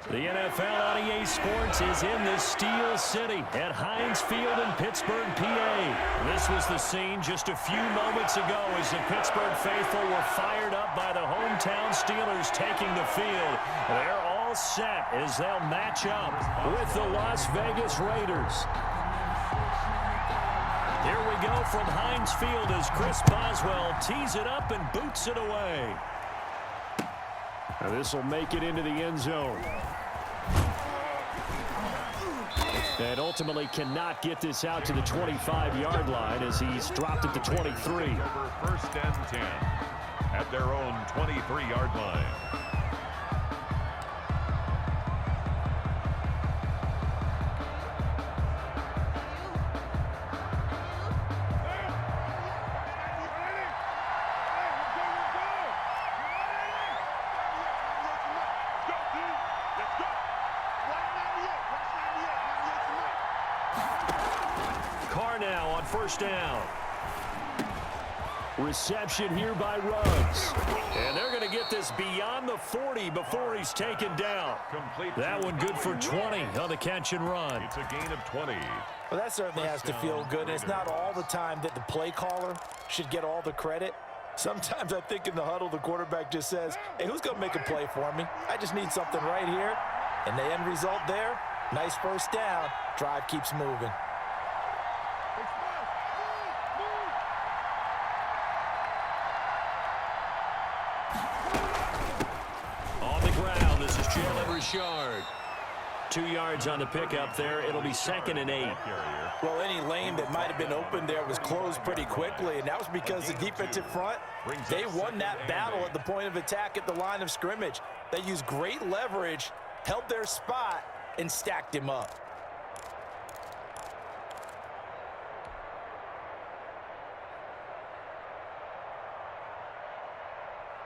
The NFL on EA Sports is in the Steel City at Heinz Field in Pittsburgh, PA. This was the scene just a few moments ago as the Pittsburgh faithful were fired up by the hometown Steelers taking the field. They're all set as they'll match up with the Las Vegas Raiders. Here we go from Heinz Field as Chris Boswell tees it up and boots it away. Now this will make it into the end zone. And ultimately cannot get this out to the 25-yard line as he's dropped it to 23. First and 10 at their own 23-yard line. Now on first down. Reception here by Ruggs. And they're going to get this beyond the 40 before he's taken down. That one good for 20 on the catch and run. It's a gain of 20. Well, that certainly has to feel good. And it's not all the time that the play caller should get all the credit. Sometimes I think in the huddle, the quarterback just says, hey, who's going to make a play for me? I just need something right here. And the end result there, nice first down. Drive keeps moving. Yard. 2 yards on the pickup there. It'll be 2nd and 8. Well, any lane that might have been open there was closed pretty quickly, and that was because the defensive front, they won that battle at the point of attack at the line of scrimmage. They used great leverage, held their spot, and stacked him up.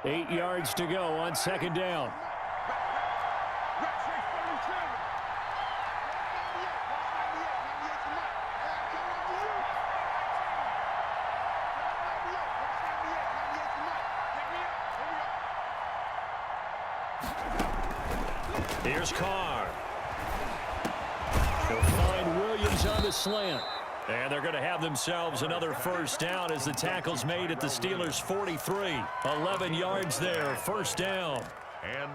Eight yards to go on second down. Here's Carr. They'll find Williams on the slant. And they're going to have themselves another first down as the tackle's made at the Steelers' 43. 11 yards there, first down.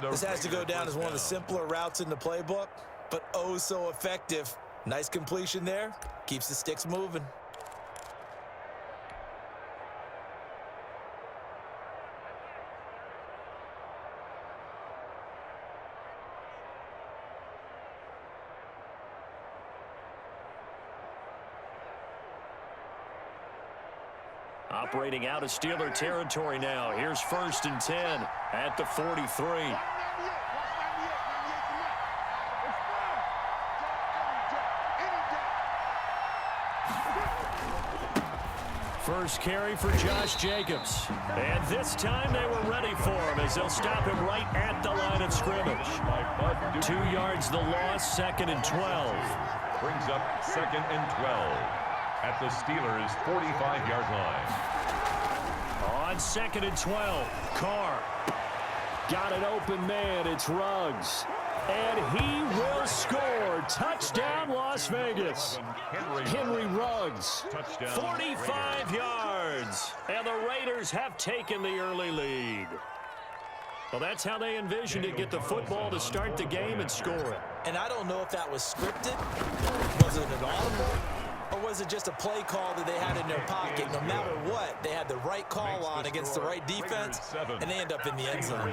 This has to go down as one of the simpler routes in the playbook, but oh so effective. Nice completion there. Keeps the sticks moving. Operating out of Steeler territory now. Here's 1st and 10 at the 43. First carry for Josh Jacobs. And this time they were ready for him as they'll stop him right at the line of scrimmage. 2 yards the loss, 2nd and 12. Brings up 2nd and 12 at the Steelers' 45-yard line. On 2nd and 12, Carr. Got an open man, it's Ruggs. And he will score. Touchdown, Las Vegas. Henry Ruggs, 45 yards. And the Raiders have taken the early lead. Well, that's how they envisioned it, get the football to start the game and score it. And I don't know if that was scripted, was it an audible, or was it just a play call that they had in their pocket? No matter what, they had the right call on against the right defense, and they end up in the end zone.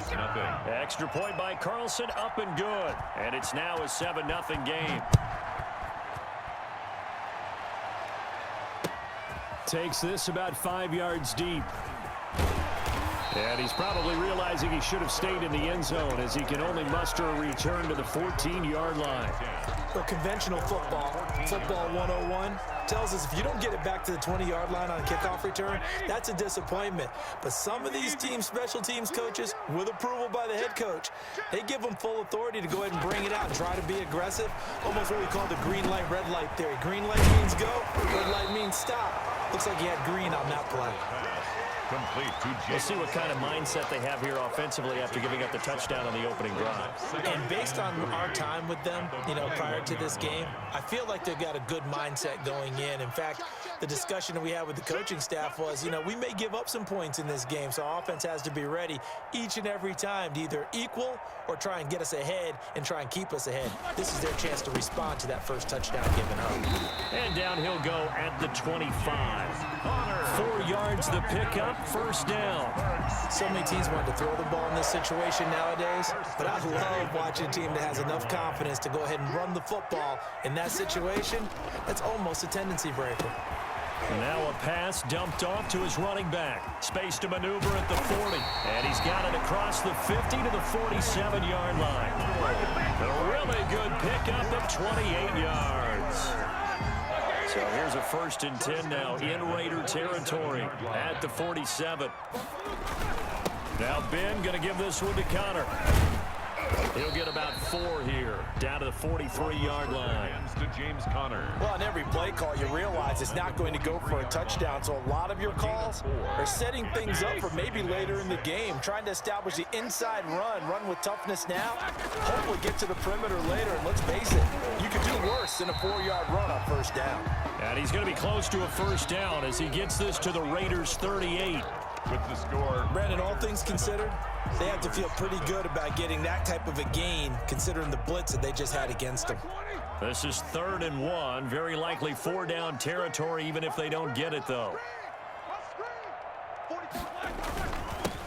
Extra point by Carlson, up and good. And it's now a 7-0 game. Takes this about 5 yards deep. And he's probably realizing he should have stayed in the end zone as he can only muster a return to the 14-yard line. Well, conventional football 101, tells us if you don't get it back to the 20-yard line on a kickoff return, that's a disappointment. But some of these teams, special teams coaches, with approval by the head coach, they give them full authority to go ahead and bring it out and try to be aggressive. Almost what we call the green light, red light theory. Green light means go, red light means stop. Looks like he had green on that play. Complete to James. We'll see what kind of mindset they have here offensively after giving up the touchdown on the opening drive. And based on our time with them, prior to this game, I feel like they've got a good mindset going in. In fact, the discussion that we had with the coaching staff was, we may give up some points in this game, so our offense has to be ready each and every time to either equal or try and get us ahead and try and keep us ahead. This is their chance to respond to that first touchdown given up. And down he'll go at the 25. 4 yards the pickup, first down. So many teams want to throw the ball in this situation nowadays, but I love watching a team that has enough confidence to go ahead and run the football. In that situation, that's almost a tendency breaker. Now a pass dumped off to his running back. Space to maneuver at the 40. And he's got it across the 50 to the 47-yard line. A really good pickup of 28 yards. So here's a 1st and 10 now in Raider territory at the 47. Now Ben going to give this one to Connor. He'll get about 4 here, down to the 43-yard line. To James Conner. Well, on every play call, you realize it's not going to go for a touchdown, so a lot of your calls are setting things up for maybe later in the game, trying to establish the inside run with toughness now, hopefully get to the perimeter later, and let's face it, you could do worse than a 4-yard run on first down. And he's going to be close to a first down as he gets this to the Raiders' 38. With the score. Brandon, all things considered, they have to feel pretty good about getting that type of a gain, considering the blitz that they just had against them. This is 3rd and 1, very likely 4-down territory, even if they don't get it, though.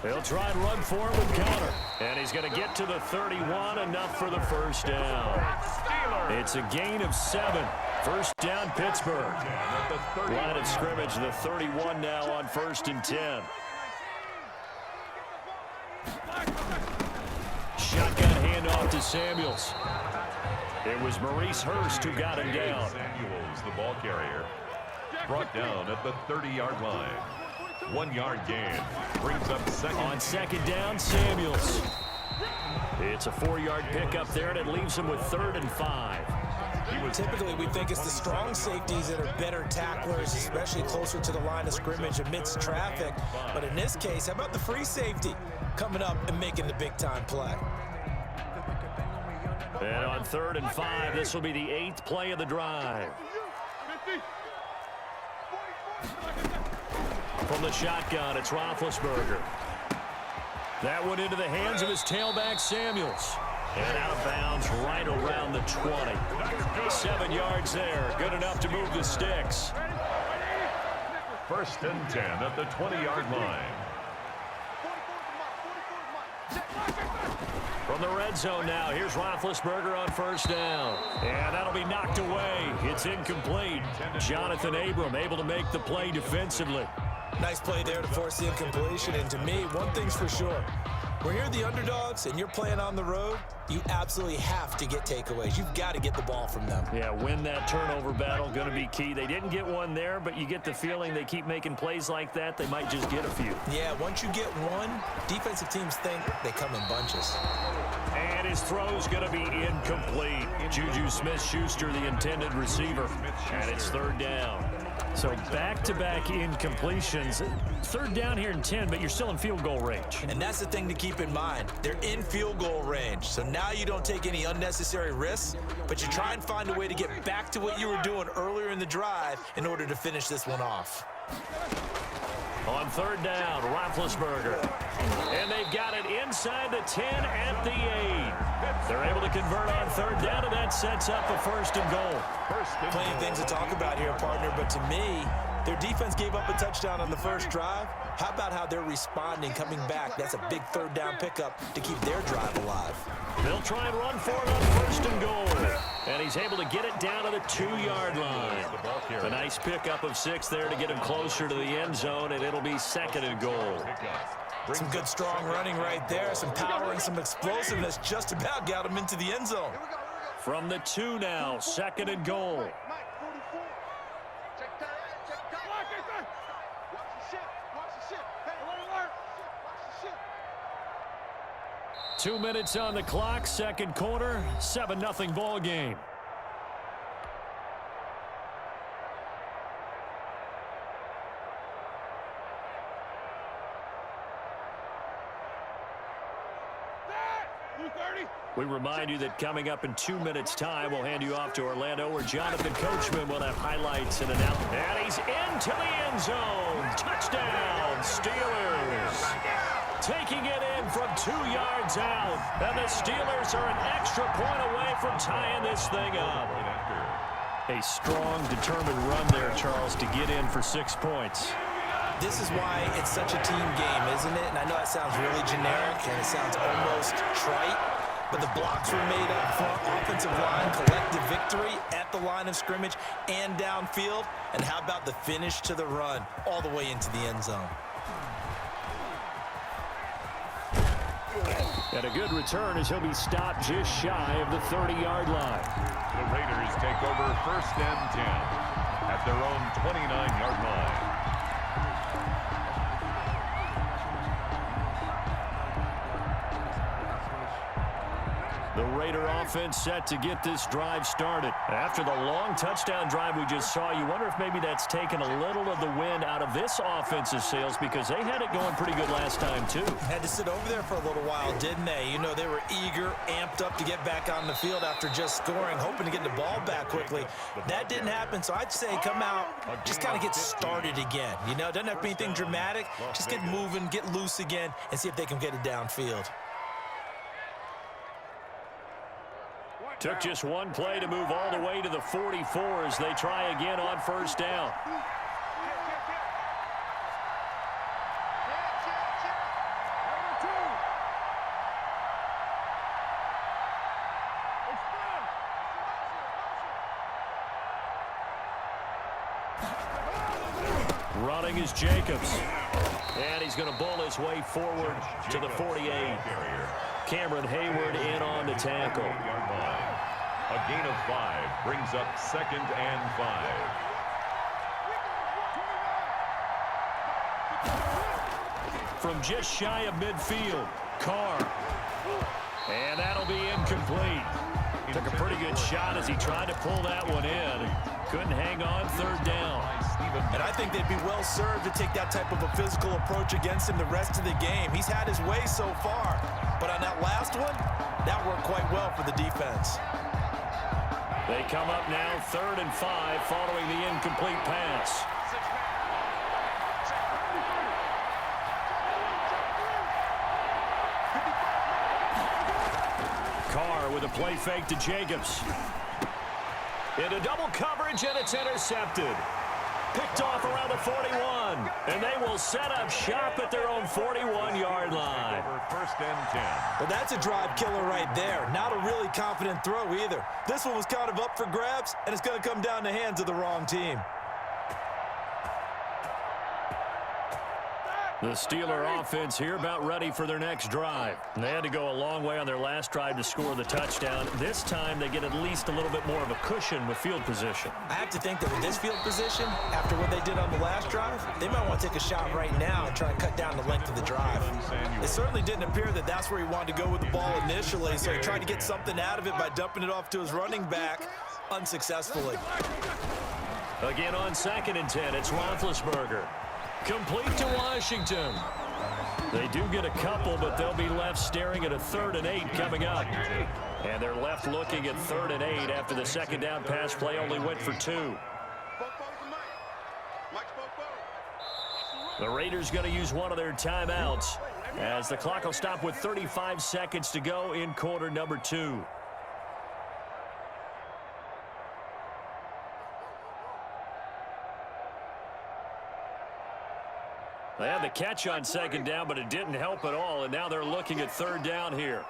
They'll try and run for it with Connor. And he's going to get to the 31, enough for the first down. It's a gain of 7. First down, Pittsburgh. Line of scrimmage, the 31 now on 1st and 10. Shotgun handoff to Samuels. It was Maurice Hurst who got him down. Samuels, the ball carrier, brought down at the 30-yard line. 1-yard gain. Brings up second. On 2nd down, Samuels. It's a 4-yard pickup there, and it leaves him with 3rd and 5. Typically, we think it's the strong safeties that are better tacklers, especially closer to the line of scrimmage amidst traffic. But in this case, how about the free safety coming up and making the big-time play? And on 3rd and 5, this will be the 8th play of the drive. From the shotgun, it's Roethlisberger. That one into the hands of his tailback, Samuels. And out of bounds right around the 20. 7 yards there. Good enough to move the sticks. 1st and 10 at the 20-yard line. From the red zone now, here's Roethlisberger on 1st down. And that'll be knocked away. It's incomplete. Jonathan Abram able to make the play defensively. Nice play there to force the incompletion. And to me, one thing's for sure. When you're the underdogs and you're playing on the road, you absolutely have to get takeaways. You've got to get the ball from them. Yeah, win that turnover battle, going to be key. They didn't get one there, but you get the feeling they keep making plays like that, they might just get a few. Yeah, once you get one, defensive teams think they come in bunches. And his throw's going to be incomplete. Juju Smith-Schuster, the intended receiver. And it's 3rd down. So back-to-back incompletions. 3rd down here in 10, but you're still in field goal range. And that's the thing to keep in mind. They're in field goal range. So now you don't take any unnecessary risks, but you try and find a way to get back to what you were doing earlier in the drive in order to finish this one off. On 3rd down, Roethlisberger. And they've got it inside the 10 at the 8. They're able to convert on 3rd down, and that sets up a 1st and goal. Plenty of things to talk about here, partner, but to me, their defense gave up a touchdown on the first drive. How about how they're responding, coming back? That's a big 3rd down pickup to keep their drive alive. They'll try and run for it on 1st and goal. And he's able to get it down to the 2-yard line. A nice pickup of 6 there to get him closer to the end zone, and it'll be 2nd and goal. Some good strong running right there, some power and some explosiveness just about got him into the end zone. From the 2 now, 2nd and goal. 2 minutes on the clock, 2nd quarter, 7-0 ball game. We remind you that coming up in 2 minutes' time, we'll hand you off to Orlando, where Jonathan Coachman will have highlights and announcements. And he's into the end zone. Touchdown, Steelers. Taking it in from 2 yards out. And the Steelers are an extra point away from tying this thing up. A strong, determined run there, Charles, to get in for 6 points. This is why it's such a team game, isn't it? And I know that sounds really generic and it sounds almost trite, but the blocks were made up front, offensive line, collective victory at the line of scrimmage and downfield. And how about the finish to the run all the way into the end zone? And a good return as he'll be stopped just shy of the 30-yard line. The Raiders take over 1st and 10 at their own 29-yard line. The Raider offense set to get this drive started. After the long touchdown drive we just saw, you wonder if maybe that's taken a little of the wind out of this offense's sails, because they had it going pretty good last time, too. Had to sit over there for a little while, didn't they? You know, they were eager, amped up to get back on the field after just scoring, hoping to get the ball back quickly. That didn't happen, so I'd say come out, just kind of get started again. You know, it doesn't have to be anything dramatic. Just get moving, get loose again, and see if they can get it downfield. Took just one play to move all the way to the 44 as they try again on 1st down. Running is Jacobs. And he's going to bull his way forward to the 48. Cameron Hayward in on the tackle. A gain of 5 brings up 2nd and 5. From just shy of midfield, Carr. And that'll be incomplete. Took a pretty good shot as he tried to pull that one in. Couldn't hang on 3rd down. And I think they'd be well served to take that type of a physical approach against him the rest of the game. He's had his way so far. But on that last one, that worked quite well for the defense. They come up now 3rd and 5 following the incomplete pass. Carr with a play fake to Jacobs. Into double coverage, and it's intercepted. Picked off around the 41, and they will set up shop at their own 41-yard line. 1st and 10. Well, that's a drive killer right there. Not a really confident throw either. This one was kind of up for grabs, and it's going to come down the hands of the wrong team. The Steeler offense here about ready for their next drive. And they had to go a long way on their last drive to score the touchdown. This time they get at least a little bit more of a cushion with field position. I have to think that with this field position, after what they did on the last drive, they might want to take a shot right now and try and cut down the length of the drive. It certainly didn't appear that that's where he wanted to go with the ball initially, so he tried to get something out of it by dumping it off to his running back unsuccessfully. Again on 2nd and 10, it's Roethlisberger. Complete to Washington. They do get a couple, but they'll be left staring at a 3rd and 8 coming up. And they're left looking at 3rd and 8 after the 2nd down pass play only went for 2. The Raiders going to use one of their timeouts as the clock will stop with 35 seconds to go in quarter number 2. They had the catch on 2nd down, but it didn't help at all, and now they're looking at 3rd down here.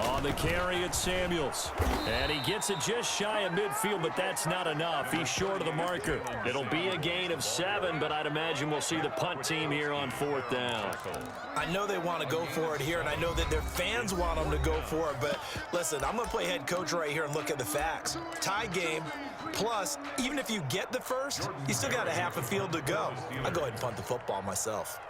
On the carry, it's Samuels. And he gets it just shy of midfield, but that's not enough. He's short of the marker. It'll be a gain of 7, but I'd imagine we'll see the punt team here on 4th down. I know they want to go for it here, and I know that their fans want them to go for it, but listen, I'm going to play head coach right here and look at the facts. Tie game, plus, even if you get the first, you still got a half a field to go. I'll go ahead and punt the football myself.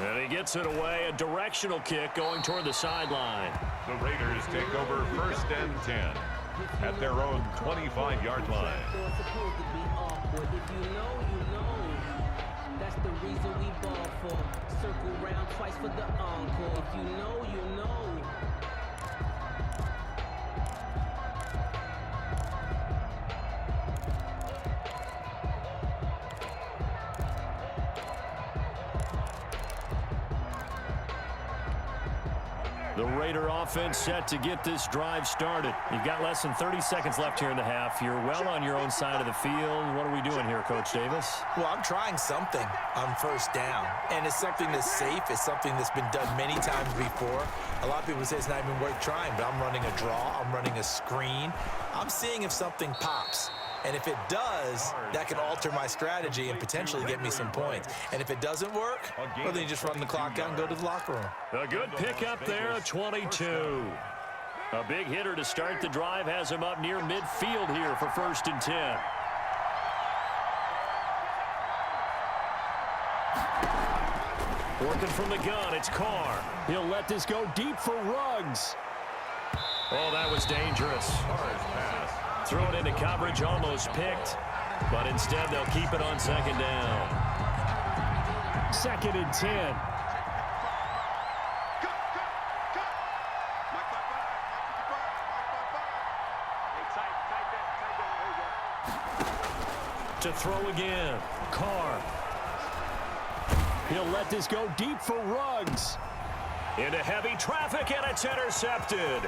And he gets it away, a directional kick going toward the sideline. The Raiders take over 1st and 10 at their own 25-yard line. If you know, you know. That's the reason we ball for. Circle round twice for the encore. If you know, you know. The Raider offense set to get this drive started. You've got less than 30 seconds left here in the half. You're well on your own side of the field. What are we doing here, Coach Davis? Well, I'm trying something on first down, and it's something that's safe. It's something that's been done many times before. A lot of people say it's not even worth trying, but I'm running a draw. I'm running a screen. I'm seeing if something pops. And if it does, that can alter my strategy and potentially get me some points. And if it doesn't work, well, then you just run the clock out and go to the locker room. A good pickup there, 22. A big hitter to start the drive has him up near midfield here for 1st and 10. Working from the gun, it's Carr. He'll let this go deep for Ruggs. Oh, that was dangerous. Throw it into coverage, almost picked. But instead, they'll keep it on 2nd down. 2nd and 10. To throw again. Carr. He'll let this go deep for Ruggs. Into heavy traffic, and it's intercepted.